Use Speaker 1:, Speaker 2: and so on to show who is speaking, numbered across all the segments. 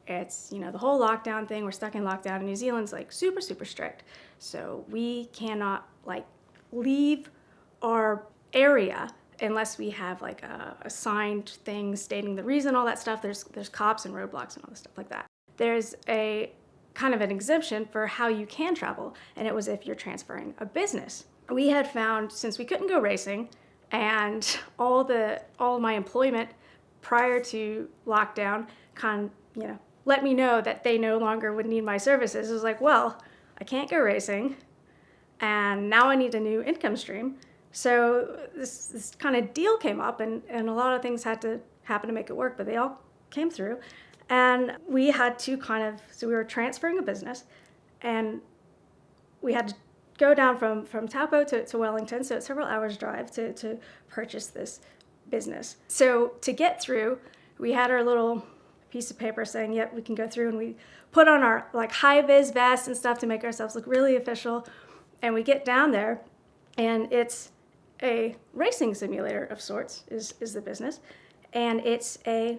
Speaker 1: It's, the whole lockdown thing. We're stuck in lockdown, and New Zealand's like super, super strict. So we cannot like leave our area unless we have like a signed thing stating the reason, all that stuff. There's cops and roadblocks and all this stuff like that. There's a kind of an exemption for how you can travel, and it was if you're transferring a business. We had found, since we couldn't go racing, and all my employment prior to lockdown let me know that they no longer would need my services. It was like, well, I can't go racing, and now I need a new income stream. So this kind of deal came up, and a lot of things had to happen to make it work, but they all came through. And we had to so we were transferring a business, and we had to go down from Taupo to Wellington, so it's several hours drive to purchase this business. So to get through, we had our little piece of paper saying, yep, we can go through, and we put on our like high-vis vests and stuff to make ourselves look really official. And we get down there, and it's a racing simulator of sorts is the business. And it's a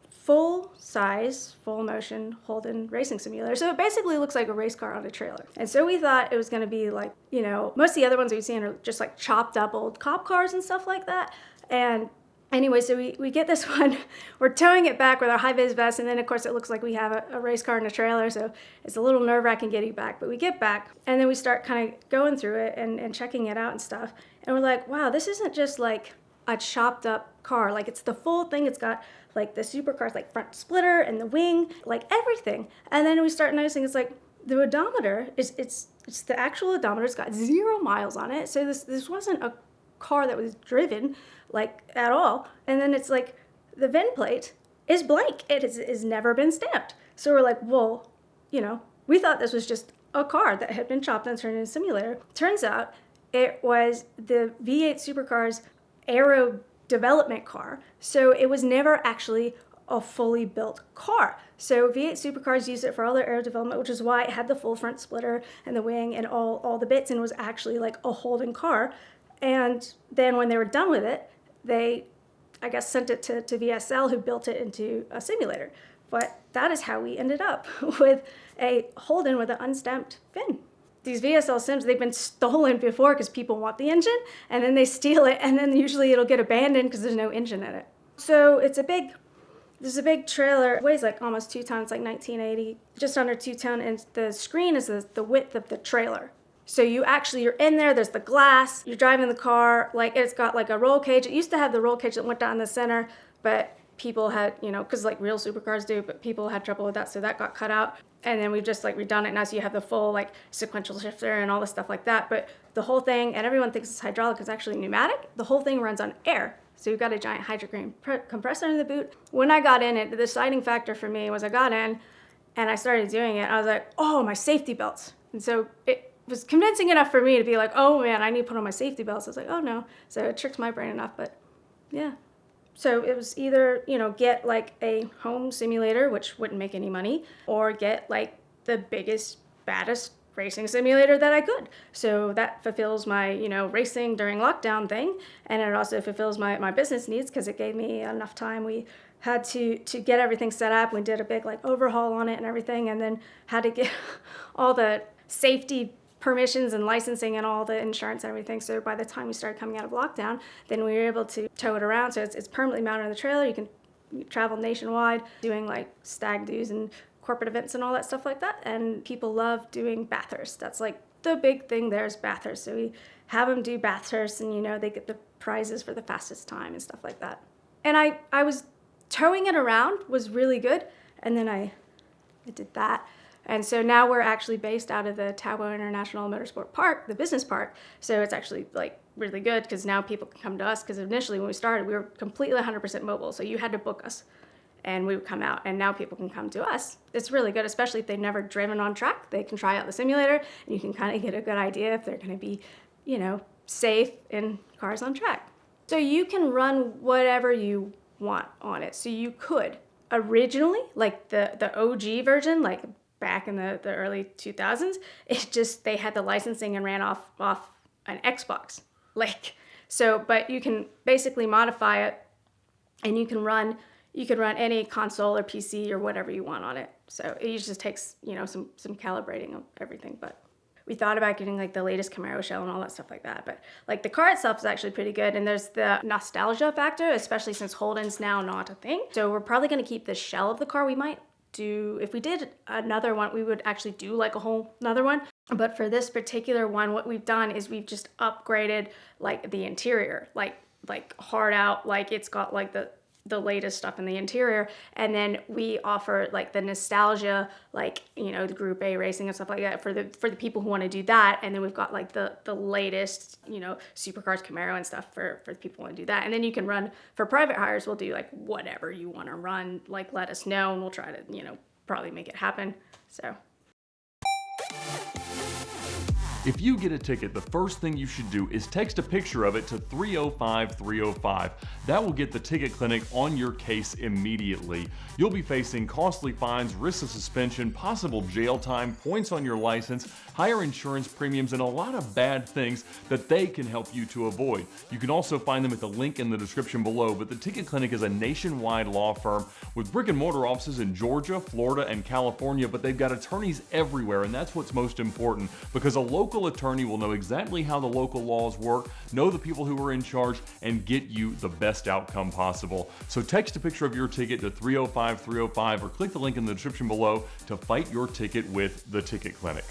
Speaker 1: full-size, full-motion Holden racing simulator. So it basically looks like a race car on a trailer. And so we thought it was going to be like, most of the other ones we've seen are just like chopped up old cop cars and stuff like that. And anyway, so we get this one, we're towing it back with our high-vis vest, and then of course it looks like we have a race car in a trailer, so it's a little nerve-wracking getting back. But we get back, and then we start kind of going through it and checking it out and stuff. And we're like, wow, this isn't just like a chopped up car. Like, it's the full thing. It's got like the supercar's like front splitter and the wing, like everything. And then we start noticing it's like the odometer it's the actual odometer. It's got 0 miles on it. So this wasn't a car that was driven like at all. And then it's like the VIN plate is blank. It is never been stamped. So we're like, well, we thought this was just a car that had been chopped and turned into a simulator. Turns out it was the V8 supercar's aero development car. So it was never actually a fully built car. So V8 supercars used it for all their aero development, which is why it had the full front splitter and the wing and all the bits, and was actually like a Holden car. And then when they were done with it, they, I guess, sent it to VSL, who built it into a simulator. But that is how we ended up with a Holden with an unstamped VIN. These VSL sims, they've been stolen before because people want the engine, and then they steal it, and then usually it'll get abandoned because there's no engine in it. So there's a big trailer. It weighs like almost 2 tons, like 1980, just under 2 tons, and the screen is the width of the trailer. So you're in there, there's the glass, you're driving the car, like it's got like a roll cage. It used to have the roll cage that went down the center, but people had, because like real supercars do, but people had trouble with that, so that got cut out. And then we've just like redone it now, so you have the full like sequential shifter and all the stuff like that. But the whole thing, and everyone thinks it's hydraulic, it's actually pneumatic. The whole thing runs on air. So you've got a giant hydrogen compressor in the boot. When I got in it, the deciding factor for me was I got in and I started doing it. I was like, oh, my safety belts. And so it was convincing enough for me to be like, oh man, I need to put on my safety belts. I was like, oh no. So it tricked my brain enough, but yeah. So it was either, get like a home simulator, which wouldn't make any money, or get like the biggest, baddest racing simulator that I could. So that fulfills my, racing during lockdown thing. And it also fulfills my business needs because it gave me enough time. We had to get everything set up. We did a big like overhaul on it and everything, and then had to get all the safety permissions and licensing and all the insurance and everything. So by the time we started coming out of lockdown, then we were able to tow it around. So it's permanently mounted on the trailer. You can travel nationwide doing like stag do's and corporate events and all that stuff like that. And people love doing Bathurst. That's like the big thing there is Bathurst. So we have them do Bathurst, and they get the prizes for the fastest time and stuff like that. And I was towing it around was really good. And then I did that. And so now we're actually based out of the Taupo International Motorsport Park, the business park. So it's actually like really good because now people can come to us, because initially when we started, we were completely 100% mobile. So you had to book us and we would come out, and now people can come to us. It's really good, especially if they've never driven on track. They can try out the simulator and you can kind of get a good idea if they're going to be, safe in cars on track. So you can run whatever you want on it. So you could originally, like the OG version, like back in the early 2000s, they had the licensing and ran off an Xbox. But you can basically modify it, and you can run you can run any console or PC or whatever you want on it. So it just takes, some calibrating of everything. But we thought about getting like the latest Camaro shell and all that stuff like that. But like the car itself is actually pretty good. And there's the nostalgia factor, especially since Holden's now not a thing. So we're probably going to keep the shell of the car. We might do, if we did another one, we would actually do like a whole another one. But for this particular one, what we've done is we've just upgraded like the interior, like hard out, like it's got like the latest stuff in the interior, and then we offer like the nostalgia, like the Group A racing and stuff like that for the people who want to do that, and then we've got like the latest supercars, Camaro and stuff for the people who want to do that. And then you can run for private hires. We'll do like whatever you want to run, like let us know and we'll try to probably make it happen. So
Speaker 2: if you get a ticket, the first thing you should do is text a picture of it to 305-305. That will get the ticket clinic on your case immediately. You'll be facing costly fines, risks of suspension, possible jail time, points on your license, higher insurance premiums, and a lot of bad things that they can help you to avoid. You can also find them at the link in the description below, but the Ticket Clinic is a nationwide law firm with brick and mortar offices in Georgia, Florida, and California, but they've got attorneys everywhere, and that's what's most important, because a local attorney will know exactly how the local laws work, know the people who are in charge, and get you the best outcome possible. So text a picture of your ticket to 305-305 or click the link in the description below to fight your ticket with the Ticket Clinic.